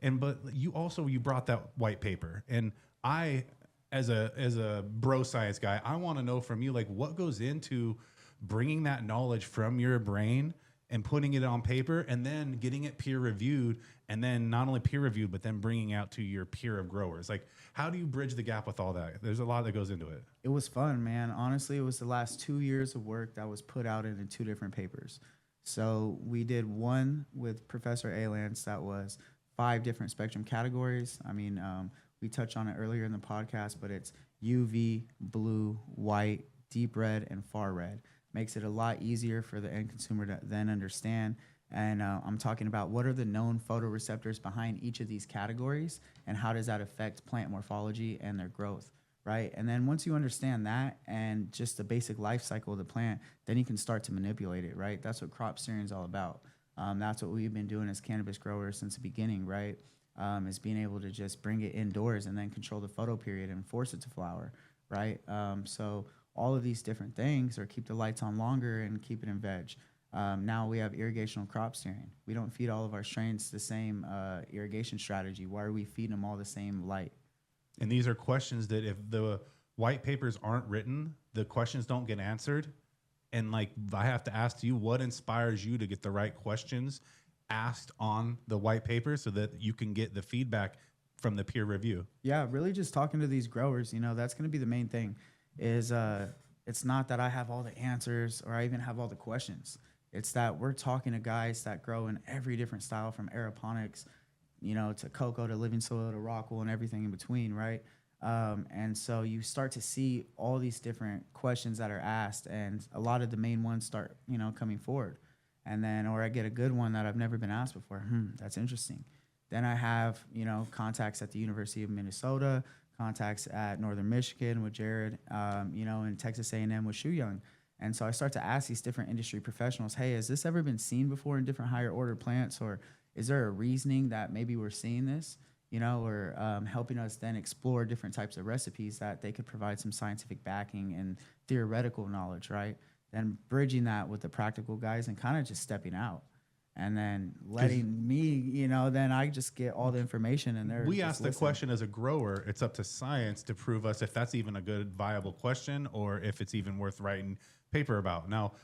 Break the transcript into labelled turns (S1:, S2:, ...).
S1: And but you brought that white paper, and I, as a bro science guy, I want to know from you, like, what goes into bringing that knowledge from your brain and putting it on paper and then getting it peer reviewed, and then not only peer reviewed but then bringing out to your peer of growers. Like, how do you bridge the gap with all that? There's a lot that goes into it.
S2: It was fun, man. Honestly, it was the last 2 years of work that was put out into two different papers. So we did one with Professor Alance that was five different spectrum categories. I mean, we touched on it earlier in the podcast, but it's UV, blue, white, deep red, and far red. Makes it a lot easier for the end consumer to then understand. And I'm talking about what are the known photoreceptors behind each of these categories, and how does that affect plant morphology and their growth, right? And then once you understand that and just the basic life cycle of the plant, then you can start to manipulate it, right? That's what crop steering is all about. That's what we've been doing as cannabis growers since the beginning, right? Is being able to just bring it indoors and then control the photo period and force it to flower, right? So all of these different things, or keep the lights on longer and keep it in veg. Now we have irrigational crop steering. We don't feed all of our strains the same irrigation strategy. Why are we feeding them all the same light?
S1: And these are questions that if the white papers aren't written, the questions don't get answered. And like, I have to ask you, what inspires you to get the right questions asked on the white paper so that you can get the feedback from the peer review?
S2: Yeah, really just talking to these growers, that's going to be the main thing. Is it's not that I have all the answers or I even have all the questions. It's that we're talking to guys that grow in every different style, from aeroponics, to cocoa, to living soil, to rock wool, and everything in between, right? And so you start to see all these different questions that are asked, and a lot of the main ones start, coming forward. And then, or I get a good one that I've never been asked before. That's interesting. Then I have, contacts at the University of Minnesota, contacts at Northern Michigan with Jared, and Texas A&M with Shu Young. And so I start to ask these different industry professionals, hey, has this ever been seen before in different higher order plants? Or is there a reasoning that maybe we're seeing this, or helping us then explore different types of recipes that they could provide some scientific backing and theoretical knowledge, right? Then bridging that with the practical guys and kind of just stepping out. And then letting me, then I just get all the information, and they're
S1: we
S2: just
S1: ask the
S2: listening.
S1: question as a grower. It's up to science to prove us if that's even a good viable question, or if it's even worth writing paper about. Now,